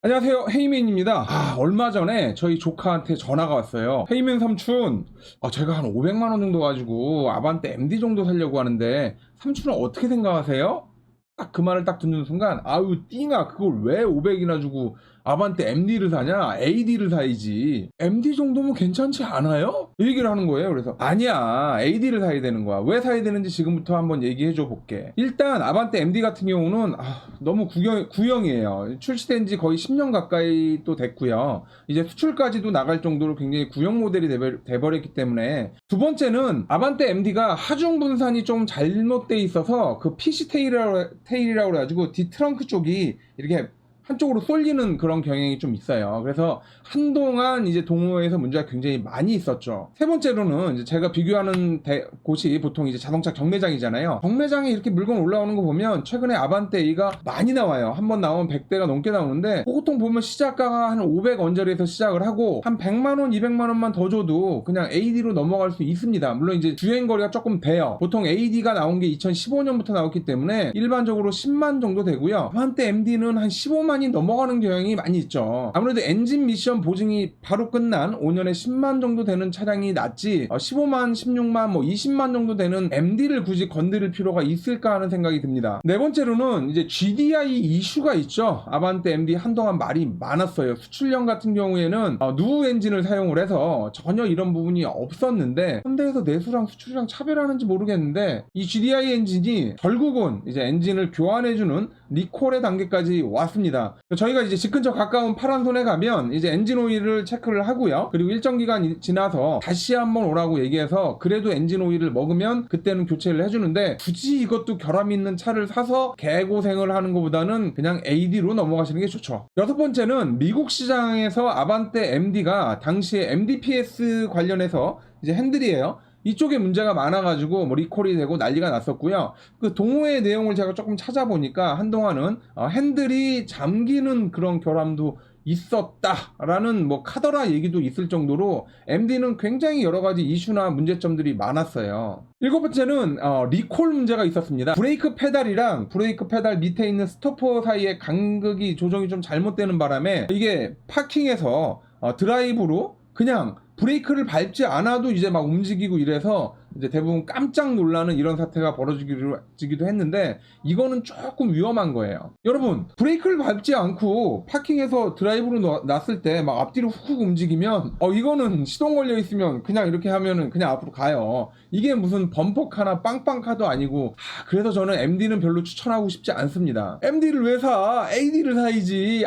안녕하세요, 헤이맨입니다. 얼마 전에 저희 조카한테 전화가 왔어요. 헤이맨 삼촌, 제가 한 500만 원 정도 가지고 아반떼 MD 정도 살려고 하는데 삼촌은 어떻게 생각하세요? 딱 그 말을 딱 듣는 순간 아유 띵아, 그걸 왜 500이나 주고 아반떼 MD를 사냐? AD를 사야지. MD 정도면 괜찮지 않아요? 이 얘기를 하는 거예요. 그래서 아니야, AD를 사야 되는 거야. 왜 사야 되는지 지금부터 한번 얘기해 줘 볼게. 일단 아반떼 MD 같은 경우는 너무 구형이에요. 출시된 지 거의 10년 가까이 또 됐고요. 이제 수출까지도 나갈 정도로 굉장히 구형 모델이 돼버렸기 때문에. 두 번째는 아반떼 MD가 하중 분산이 좀 잘못돼 있어서 그 PC 테일이라고 해가지고 뒤트렁크 쪽이 이렇게 한쪽으로 쏠리는 그런 경향이 좀 있어요. 그래서 한동안 이제 동호회에서 문제가 굉장히 많이 있었죠. 세 번째로는 이제 제가 비교하는 곳이 보통 이제 자동차 경매장이잖아요. 경매장에 이렇게 물건 올라오는 거 보면 최근에 아반떼 A가 많이 나와요. 한 번 나오면 100대가 넘게 나오는데 보통 보면 시작가가 한 500 언저리에서 시작을 하고 한 100만 원, 200만 원만 더 줘도 그냥 AD로 넘어갈 수 있습니다. 물론 이제 주행거리가 조금 돼요. 보통 AD가 나온 게 2015년부터 나왔기 때문에 일반적으로 10만 정도 되고요. 아반떼 MD는 한 15만 이 넘어가는 경향이 많이 있죠. 아무래도 엔진 미션 보증이 바로 끝난 5년에 10만 정도 되는 차량이 낫지 15만, 16만, 20만 정도 되는 MD를 굳이 건드릴 필요가 있을까 하는 생각이 듭니다. 네 번째로는 이제 GDI 이슈가 있죠. 아반떼 MD 한동안 말이 많았어요. 수출형 같은 경우에는 누 엔진을 사용을 해서 전혀 이런 부분이 없었는데 현대에서 내수랑 수출이랑 차별하는지 모르겠는데 이 GDI 엔진이 결국은 이제 엔진을 교환해주는 리콜의 단계까지 왔습니다. 저희가 이제 집 근처 가까운 파란손에 가면 이제 엔진 오일을 체크를 하고요. 그리고 일정 기간 지나서 다시 한번 오라고 얘기해서 그래도 엔진 오일을 먹으면 그때는 교체를 해주는데 굳이 이것도 결함 있는 차를 사서 개고생을 하는 것보다는 그냥 AD로 넘어가시는 게 좋죠. 여섯 번째는 미국 시장에서 아반떼 MD가 당시에 MDPS 관련해서 이제 핸들이에요. 이쪽에 문제가 많아가지고 리콜이 되고 난리가 났었고요. 그 동호회 내용을 제가 조금 찾아보니까 한동안은 핸들이 잠기는 그런 결함도 있었다라는 카더라 얘기도 있을 정도로 MD는 굉장히 여러 가지 이슈나 문제점들이 많았어요. 일곱 번째는 리콜 문제가 있었습니다. 브레이크 페달이랑 브레이크 페달 밑에 있는 스토퍼 사이의 간극이 조정이 좀 잘못되는 바람에 이게 파킹에서 드라이브로 그냥 브레이크를 밟지 않아도 이제 막 움직이고 이래서 이제 대부분 깜짝 놀라는 이런 사태가 벌어지기도 했는데 이거는 조금 위험한 거예요. 여러분, 브레이크를 밟지 않고 파킹에서 드라이브로 놨을 때 막 앞뒤로 훅훅 움직이면 이거는 시동 걸려 있으면 그냥 이렇게 하면은 그냥 앞으로 가요. 이게 무슨 범퍼카나 빵빵카도 아니고 그래서 저는 MD는 별로 추천하고 싶지 않습니다. MD를 왜 사? AD를 사야지.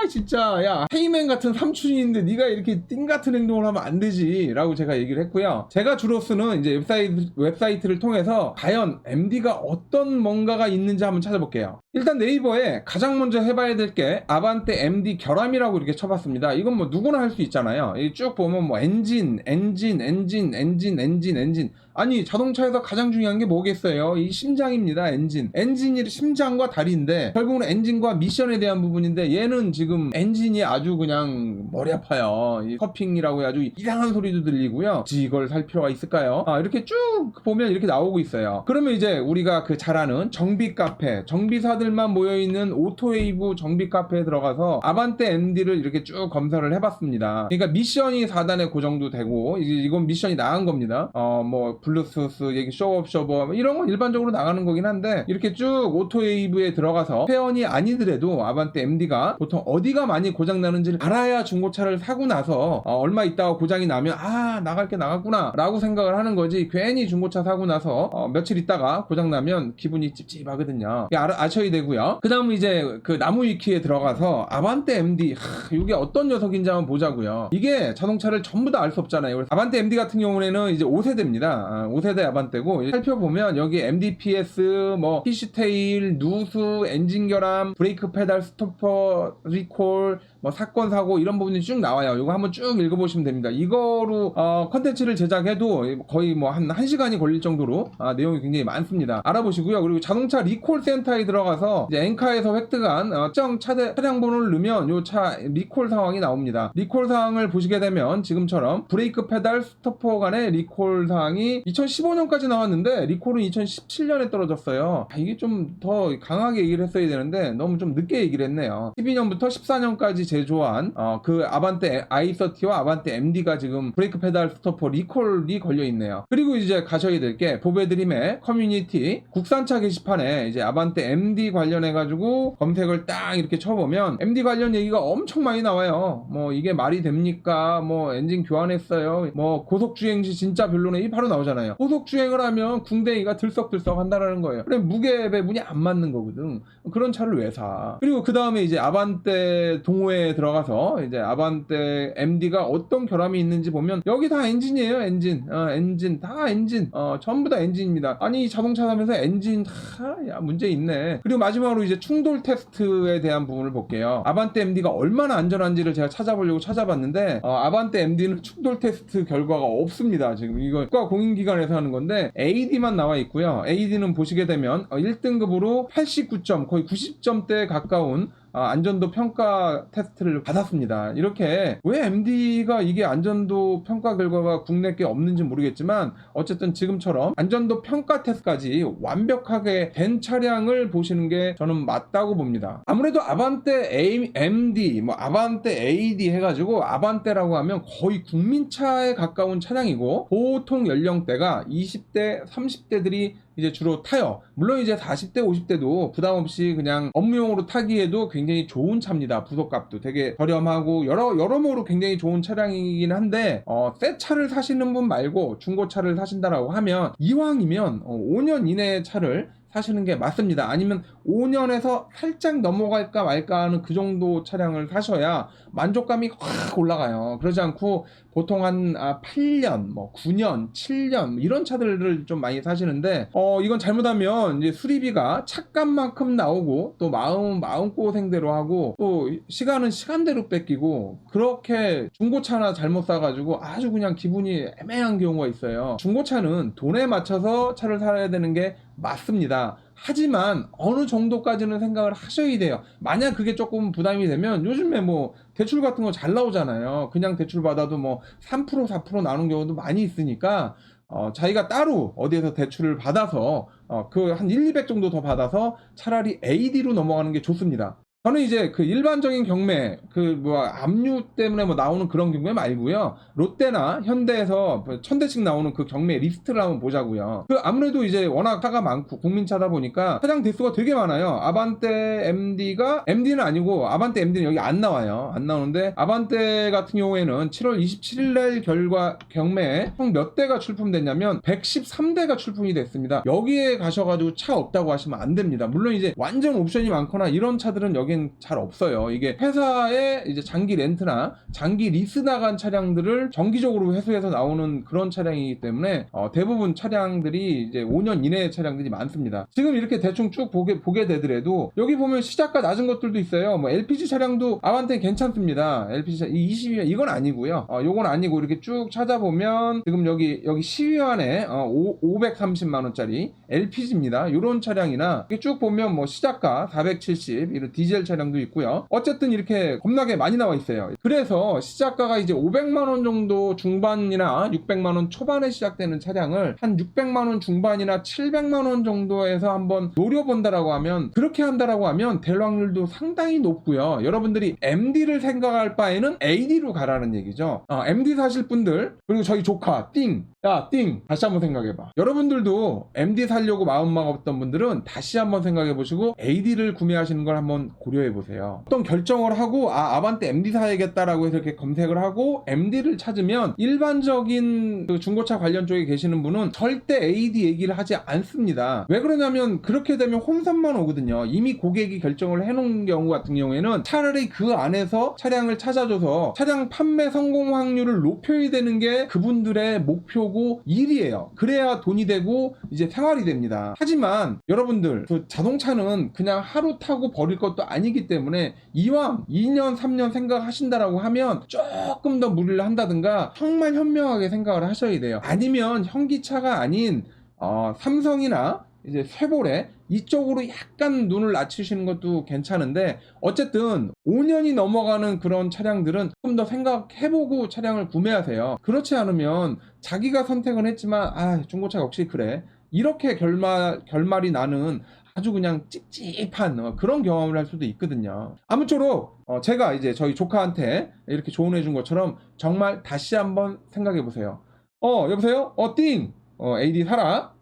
진짜 야, 헤이맨 같은 삼촌인데 네가 이렇게 띵 같은 행동을 하면 안 되지 라고 제가 얘기를 했고요. 제가 주로 쓰는 이제 웹사이트를 통해서 과연 MD가 어떤 뭔가가 있는지 한번 찾아볼게요. 일단 네이버에 가장 먼저 해봐야 될 게 아반떼 MD 결함이라고 이렇게 쳐봤습니다. 이건 누구나 할 수 있잖아요. 쭉 보면 엔진. 아니, 자동차에서 가장 중요한 게 뭐겠어요? 이 심장입니다. 엔진이 심장과 다리인데 결국은 엔진과 미션에 대한 부분인데 얘는 지금 엔진이 아주 그냥 머리 아파요. 이 커핑이라고 해가지고 이상한 소리도 들리고요. 이걸 살 필요가 있을까요? 이렇게 쭉 보면 이렇게 나오고 있어요. 그러면 이제 우리가 잘 아는 정비 카페, 정비사들만 모여있는 오토웨이브 정비 카페에 들어가서 아반떼 MD를 이렇게 쭉 검사를 해봤습니다. 그러니까 미션이 4단에 고정도 되고 이건 미션이 나간 겁니다. 블루투스, 쇼업 서버 이런 건 일반적으로 나가는 거긴 한데 이렇게 쭉 오토웨이브에 들어가서 회원이 아니더라도 아반떼 MD가 보통 어디가 많이 고장나는지를 알아야 중고차를 사고 나서 얼마 있다가 고장이 나면 나갈 게 나갔구나 라고 생각을 하는 거지, 괜히 중고차 사고 나서 며칠 있다가 고장나면 기분이 찝찝하거든요. 아셔야 되고요. 그 다음 이제 그 나무 위키에 들어가서 아반떼 MD 이게 어떤 녀석인지 한번 보자고요. 이게 자동차를 전부 다 알 수 없잖아요. 그래서 아반떼 MD 같은 경우에는 이제 5세대입니다. 5세대 아반떼고 살펴보면 여기 MDPS, PC테일, 누수, 엔진 결함, 브레이크 페달, 스토퍼, 리콜, 사건 사고 이런 부분이 쭉 나와요. 이거 한번 쭉 읽어보시면 됩니다. 이거로 컨텐츠를 제작해도 거의 한 1시간이 걸릴 정도로 내용이 굉장히 많습니다. 알아보시고요. 그리고 자동차 리콜 센터에 들어가서 이제 엔카에서 획득한 특정 차량 번호를 넣으면 이 차 리콜 상황이 나옵니다. 리콜 상황을 보시게 되면 지금처럼 브레이크 페달, 스토퍼 간의 리콜 상황이 리콜이 2015년까지 나왔는데 리콜은 2017년에 떨어졌어요. 이게 좀 더 강하게 얘기를 했어야 되는데 너무 좀 늦게 얘기를 했네요. 12년부터 14년까지 제조한 그 아반떼 i30와 아반떼 MD가 지금 브레이크 페달 스토퍼 리콜이 걸려있네요. 그리고 이제 가셔야 될 게 보배드림의 커뮤니티 국산차 게시판에 이제 아반떼 MD 관련해가지고 검색을 딱 이렇게 쳐보면 MD 관련 얘기가 엄청 많이 나와요. 뭐 이게 말이 됩니까? 뭐 엔진 교환했어요. 뭐 고속주행 시 진짜 별로네. 이 바로 나오잖아요. 고속주행을 하면 궁뎅이가 들썩들썩 한다라는 거예요. 그래 무게 배분이 안 맞는 거거든. 그런 차를 왜 사? 그리고 그 다음에 이제 아반떼 동호회에 들어가서 이제 아반떼 MD가 어떤 결함이 있는지 보면 여기 다 엔진이에요. 엔진. 엔진 다 엔진. 전부 다 엔진입니다. 아니 자동차 사면서 엔진 야 문제 있네. 그리고 마지막으로 이제 충돌 테스트에 대한 부분을 볼게요. 아반떼 MD가 얼마나 안전한지를 제가 찾아보려고 찾아봤는데 아반떼 MD는 충돌 테스트 결과가 없습니다. 지금 이거 국가공인기관에서 하는 건데 AD만 나와 있고요. AD는 보시게 되면 1등급으로 89점 거의 90점대에 가까운 안전도 평가 테스트를 받았습니다. 이렇게 왜 MD가 이게 안전도 평가 결과가 국내 게 없는지 모르겠지만 어쨌든 지금처럼 안전도 평가 테스트까지 완벽하게 된 차량을 보시는 게 저는 맞다고 봅니다. 아무래도 아반떼 MD, 뭐 아반떼 AD 해가지고 아반떼라고 하면 거의 국민차에 가까운 차량이고 보통 연령대가 20대, 30대들이 이제 주로 타요. 물론 이제 40대, 50대도 부담 없이 그냥 업무용으로 타기에도 굉장히 좋은 차입니다. 부속값도 되게 저렴하고 여러모로 굉장히 좋은 차량이긴 한데 새 차를 사시는 분 말고 중고차를 사신다라고 하면 이왕이면 5년 이내의 차를 사시는 게 맞습니다. 아니면 5년에서 살짝 넘어갈까 말까 하는 그 정도 차량을 사셔야 만족감이 확 올라가요. 그러지 않고 보통 한 8년, 뭐 9년, 7년 이런 차들을 좀 많이 사시는데 이건 잘못하면 이제 수리비가 차값만큼 나오고 또 마음고생대로 하고 또 시간은 시간대로 뺏기고 그렇게 중고차나 잘못 사가지고 아주 그냥 기분이 애매한 경우가 있어요. 중고차는 돈에 맞춰서 차를 사야 되는 게 맞습니다. 하지만 어느 정도까지는 생각을 하셔야 돼요. 만약 그게 조금 부담이 되면 요즘에 뭐 대출 같은 거 잘 나오잖아요. 그냥 대출 받아도 뭐 3% 4% 나오는 경우도 많이 있으니까 자기가 따로 어디에서 대출을 받아서 그 한 1, 200 정도 더 받아서 차라리 AD로 넘어가는 게 좋습니다. 저는 이제 그 일반적인 경매 압류 때문에 뭐 나오는 그런 경매 말고요. 롯데나 현대에서 1000대씩 나오는 그 경매 리스트를 한번 보자고요. 아무래도 이제 워낙 차가 많고 국민차다 보니까 차량 대수가 되게 많아요. 아반떼 MD는 아니고 아반떼 MD는 여기 안 나와요. 안 나오는데 아반떼 같은 경우에는 7월 27일 날 경매에 총 몇 대가 출품됐냐면 113대가 출품이 됐습니다. 여기에 가셔가지고 차 없다고 하시면 안 됩니다. 물론 이제 완전 옵션이 많거나 이런 차들은 여긴 잘 없어요. 이게 회사에 이제 장기 렌트나 장기 리스 나간 차량들을 정기적으로 회수해서 나오는 그런 차량이기 때문에 대부분 차량들이 이제 5년 이내의 차량들이 많습니다. 지금 이렇게 대충 쭉 보게 되더라도 여기 보면 시작가 낮은 것들도 있어요. 뭐 LPG 차량도 아반떼 괜찮습니다. LPG 22년 이건 아니고요. 요건 아니고 이렇게 쭉 찾아보면 지금 여기 시위안에 530만 원짜리 LPG입니다. 이런 차량이나 이렇게 쭉 보면 뭐 시작가 470 이런 디젤 차량도 있고요. 어쨌든 이렇게 겁나게 많이 나와 있어요. 그래서 시작가가 이제 500만 원 정도 중반이나 600만 원 초반에 시작되는 차량을 한 600만 원 중반이나 700만 원 정도에서 한번 노려본다라고 하면 그렇게 한다라고 하면 될 확률도 상당히 높고요. 여러분들이 MD를 생각할 바에는 AD로 가라는 얘기죠. MD 사실 분들 그리고 저희 조카 띵 다시 한번 생각해봐. 여러분들도 MD 사려고 마음 먹었던 분들은 다시 한번 생각해보시고 AD를 구매하시는 걸 한번 고려해보세요. 어떤 결정을 하고 아반떼 MD 사야겠다라고 해서 이렇게 검색을 하고 MD를 찾으면 일반적인 그 중고차 관련 쪽에 계시는 분은 절대 AD 얘기를 하지 않습니다. 왜 그러냐면 그렇게 되면 혼선만 오거든요. 이미 고객이 결정을 해놓은 경우 같은 경우에는 차라리 그 안에서 차량을 찾아줘서 차량 판매 성공 확률을 높여야 되는 게 그분들의 목표고 일이에요. 그래야 돈이 되고 이제 생활이 됩니다. 하지만 여러분들 그 자동차는 그냥 하루 타고 버릴 것도 아니기 때문에 이왕 2년 3년 생각하신다라고 하면 조금 더 무리를 한다든가 정말 현명하게 생각을 하셔야 돼요. 아니면 현기차가 아닌 삼성이나 이제 쇠보레 이쪽으로 약간 눈을 낮추시는 것도 괜찮은데, 어쨌든 5년이 넘어가는 그런 차량들은 좀 더 생각해보고 차량을 구매하세요. 그렇지 않으면 자기가 선택은 했지만 중고차가 역시 그래, 이렇게 결말이 나는 아주 그냥 찝찝한 그런 경험을 할 수도 있거든요. 아무쪼록 제가 이제 저희 조카한테 이렇게 조언해 준 것처럼 정말 다시 한번 생각해 보세요. 여보세요? 띵! AD 사라?